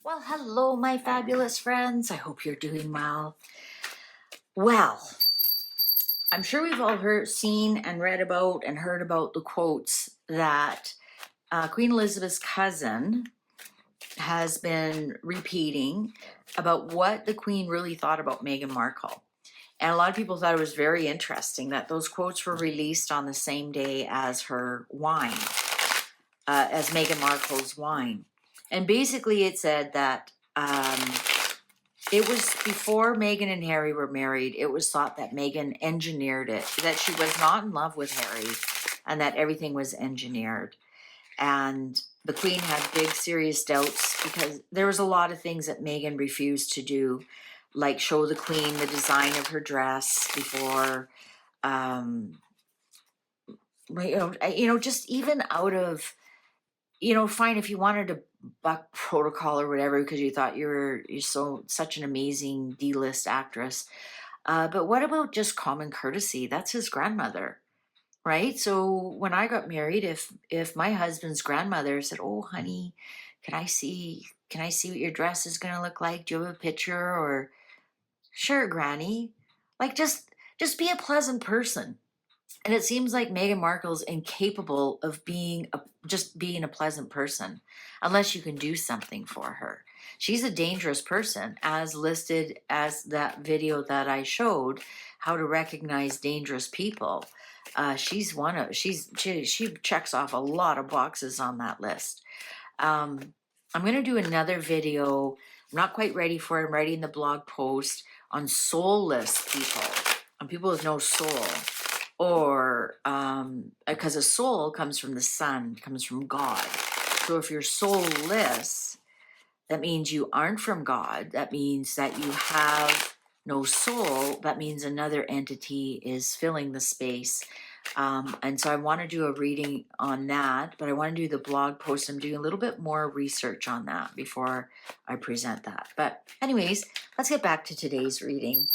Well, hello, my fabulous friends. I hope you're doing well. Well, I'm sure we've all seen and read about and heard about the quotes that Queen Elizabeth's cousin has been repeating about what the Queen really thought about Meghan Markle. And a lot of people thought it was very interesting that those quotes were released on the same day as her wine, as Meghan Markle's wine. And basically it said that it was before Meghan and Harry were married. It was thought that Meghan engineered it, that she was not in love with Harry and that everything was engineered. And the Queen had big, serious doubts because there was a lot of things that Meghan refused to do, like show the Queen the design of her dress before, just even out of, fine if you wanted to buck protocol or whatever because you thought you're such an amazing D-list actress. But what about just common courtesy? That's his grandmother, right? So when I got married, if my husband's grandmother said, "Oh, honey, can I see what your dress is going to look like? Do you have a picture?" Or, "Sure, Granny." Like just be a pleasant person. And it seems like Meghan Markle's incapable of just being a pleasant person unless you can do something for her. She's a dangerous person, as listed as that video that I showed, how to recognize dangerous people. She checks off a lot of boxes on that list. I'm going to do another video. I'm not quite ready for it. I'm writing the blog post on soulless people, on people with no soul. Or because a soul comes from the sun, comes from God. So if you're soulless, that means you aren't from God. That means that you have no soul. That means another entity is filling the space. And so I want to do a reading on that, but I want to do the blog post. I'm doing a little bit more research on that before I present that. But anyways, let's get back to today's reading.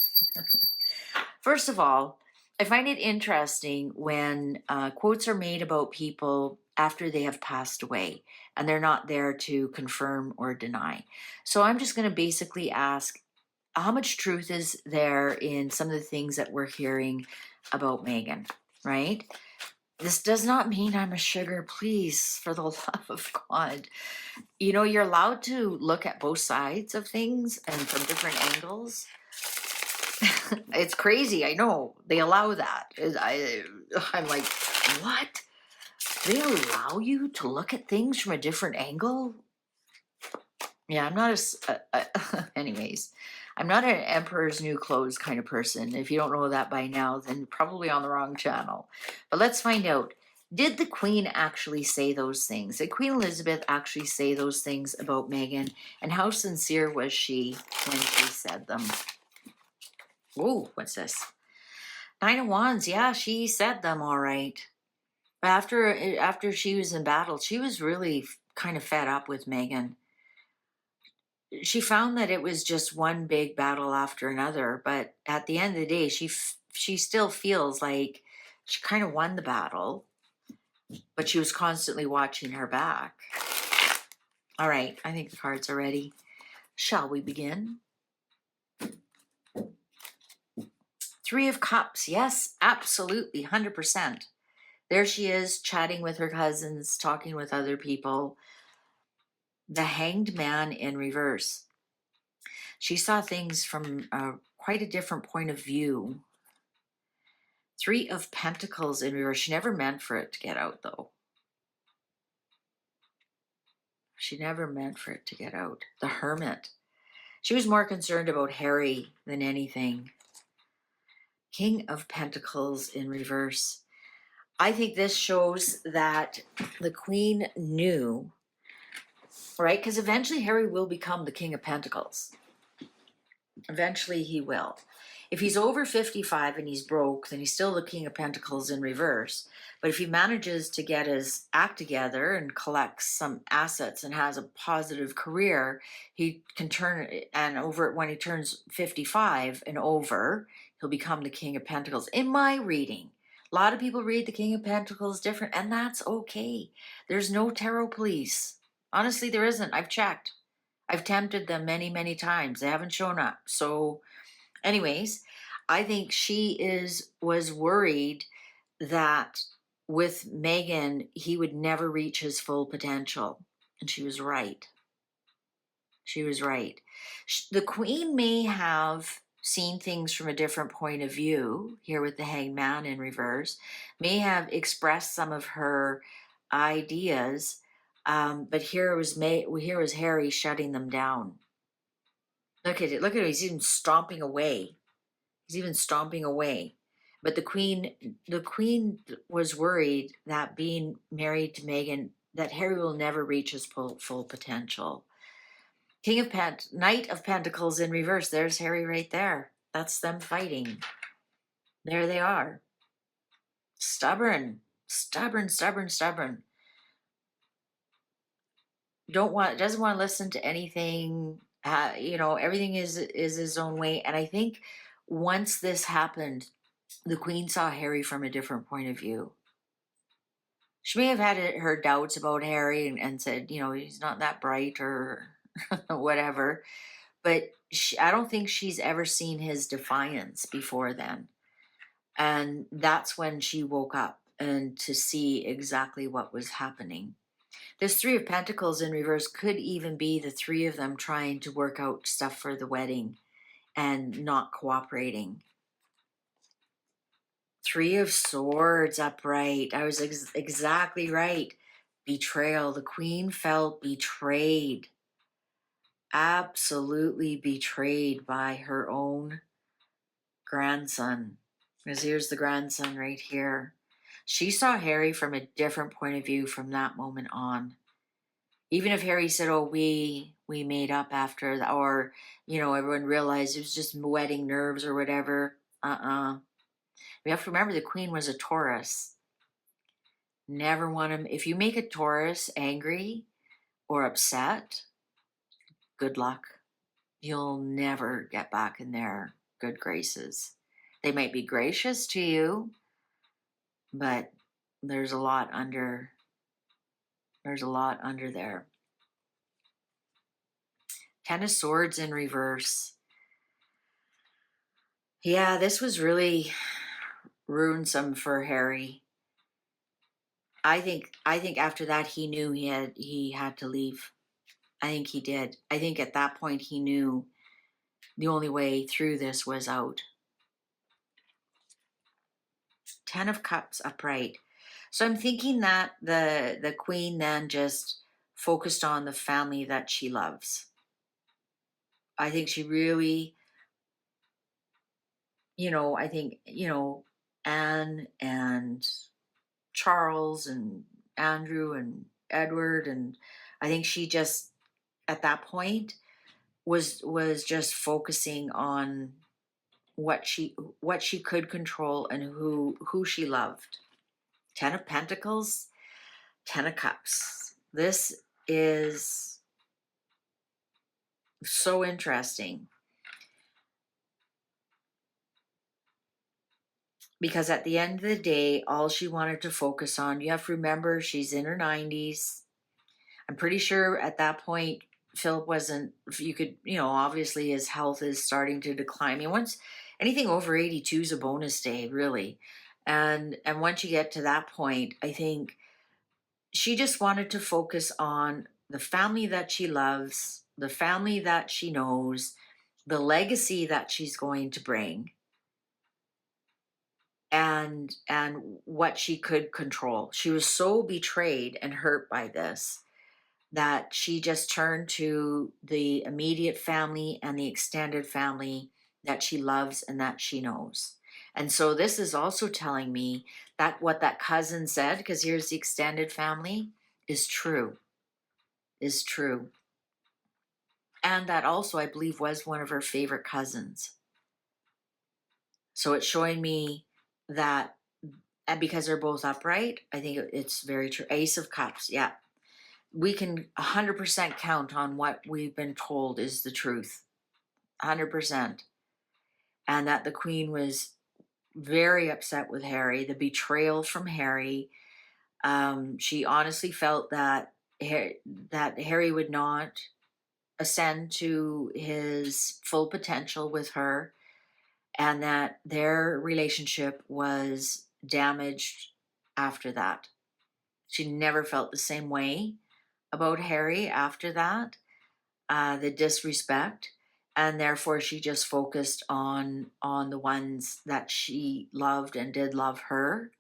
First of all, I find it interesting when quotes are made about people after they have passed away and they're not there to confirm or deny. So I'm just going to basically ask, how much truth is there in some of the things that we're hearing about Meghan, right? This does not mean I'm a sugar, please, for the love of God. You're allowed to look at both sides of things and from different angles. It's crazy. I know they allow that. I'm like, what? They allow you to look at things from a different angle? Yeah, I'm not anyways, I'm not an Emperor's New Clothes kind of person. If you don't know that by now, then probably on the wrong channel. But let's find out. Did the Queen actually say those things? Did Queen Elizabeth actually say those things about Meghan? And how sincere was she when she said them? Oh, what's this? Nine of Wands. Yeah, she said them all right. After she was in battle, she was really kind of fed up with Meghan. She found that it was just one big battle after another, but at the end of the day, she still feels like she kind of won the battle, but she was constantly watching her back. All right, I think the cards are ready. Shall we begin? Three of Cups. Yes, absolutely, 100%. There she is, chatting with her cousins, talking with other people. The Hanged Man in reverse. She saw things from quite a different point of view. Three of Pentacles in reverse. She never meant for it to get out, though. She never meant for it to get out. The Hermit. She was more concerned about Harry than anything. King of Pentacles in reverse. I think this shows that the Queen knew, right? Because eventually Harry will become the King of Pentacles. Eventually he will. If he's over 55 and he's broke, then he's still the King of Pentacles in reverse. But if he manages to get his act together and collects some assets and has a positive career, he can turn, and over when he turns 55 and over, he'll become the King of Pentacles. In my reading, a lot of people read the King of Pentacles different, and that's okay. There's no tarot police. Honestly, there isn't. I've checked. I've tempted them many, many times. They haven't shown up. So, anyways, I think was worried that with Meghan, he would never reach his full potential. And she was right. She was right. The Queen may have seen things from a different point of view here with the Hangman in reverse, may have expressed some of her ideas, but here was Harry shutting them down. Look at it. Look at him. He's even stomping away. He's even stomping away. But the Queen was worried that being married to Meghan, that Harry will never reach his full potential. Knight of Pentacles in reverse. There's Harry right there. That's them fighting. There they are. Stubborn, stubborn, stubborn, stubborn. Doesn't want to listen to anything. Everything is his own way. And I think once this happened, the Queen saw Harry from a different point of view. She may have had her doubts about Harry and said, he's not that bright or whatever. But I don't think she's ever seen his defiance before then. And that's when she woke up and to see exactly what was happening. This Three of Pentacles in reverse could even be the three of them trying to work out stuff for the wedding and not cooperating. Three of Swords upright. I was exactly right. Betrayal. The Queen felt betrayed. Absolutely betrayed by her own grandson. Because here's the grandson right here. She saw Harry from a different point of view from that moment on. Even if Harry said, oh, we made up after that, or, everyone realized it was just wedding nerves or whatever. We have to remember the Queen was a Taurus. Never want him. If you make a Taurus angry or upset, good luck. You'll never get back in their good graces. They might be gracious to you, but there's a lot under there. Ten of Swords in reverse. Yeah, this was really ruinsome for Harry. I think after that he knew he had to leave. I think he did. I think at that point he knew the only way through this was out. Ten of Cups upright. So I'm thinking that the Queen then just focused on the family that she loves. I think she really, Anne and Charles and Andrew and Edward, and I think she just at that point was just focusing on what she could control and who she loved. Ten of Pentacles, Ten of Cups. This is so interesting. Because at the end of the day, all she wanted to focus on, you have to remember, she's in her 90s. I'm pretty sure at that point, Philip wasn't, obviously his health is starting to decline. I mean, once anything over 82 is a bonus day, really. And once you get to that point, I think she just wanted to focus on the family that she loves, the family that she knows, the legacy that she's going to bring, and what she could control. She was so betrayed and hurt by this that she just turned to the immediate family and the extended family that she loves and that she knows. And so this is also telling me that what that cousin said, because here's the extended family, is true. And that also, I believe, was one of her favorite cousins. So it's showing me that, and because they're both upright, I think it's very true. Ace of Cups, yeah. We can 100% count on what we've been told is the truth. 100%. And that the Queen was very upset with Harry, the betrayal from Harry. She honestly felt that Harry would not ascend to his full potential with her, and that their relationship was damaged after that. She never felt the same way about Harry after that, the disrespect, and therefore she just focused on the ones that she loved and did love her,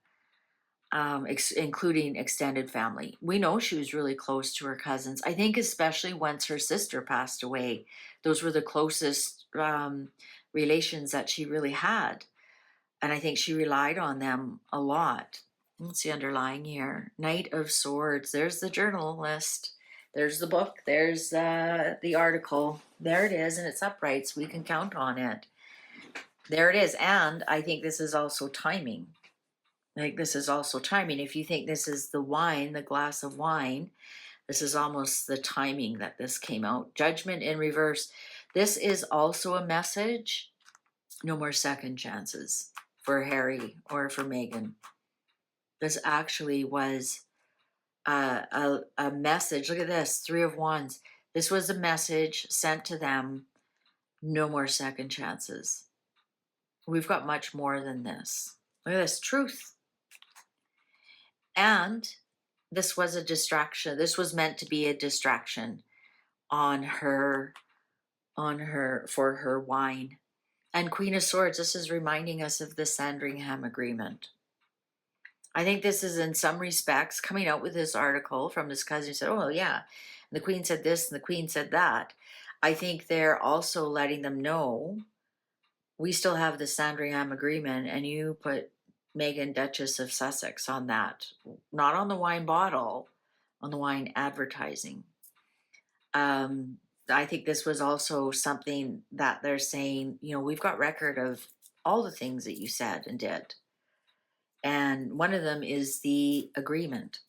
including extended family. We know she was really close to her cousins. I think especially once her sister passed away, those were the closest relations that she really had. And I think she relied on them a lot. What's the underlying here? Knight of Swords. There's the journal list. There's the book. There's the article. There it is, and it's upright, so we can count on it. There it is. And I think this is also timing. Like, this is also timing. If you think this is the wine, the glass of wine, this is almost the timing that this came out. Judgment in reverse. This is also a message. No more second chances for Harry or for Meghan. This actually was a message. Look at this, 3 of Wands. This was a message sent to them. No more second chances. We've got much more than this. Look at this, truth. And this was a distraction. This was meant to be a distraction on her for her wine. And Queen of Swords, this is reminding us of the Sandringham Agreement. I think this is, in some respects, coming out with this article from his cousin who said, oh, yeah, and the Queen said this and the Queen said that. I think they're also letting them know we still have the Sandringham Agreement, and you put Meghan, Duchess of Sussex on that. Not on the wine bottle, on the wine advertising. I think this was also something that they're saying, you know, we've got record of all the things that you said and did. And one of them is the agreement.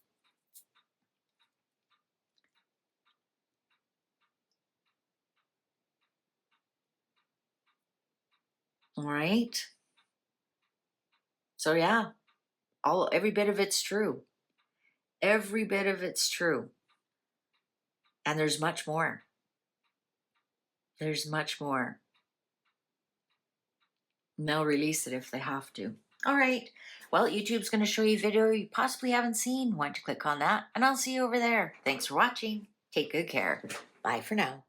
All right. So yeah, every bit of it's true. Every bit of it's true. And there's much more. There's much more. And they'll release it if they have to. All right. Well, YouTube's going to show you a video you possibly haven't seen. Why don't you click on that? And I'll see you over there. Thanks for watching. Take good care. Bye for now.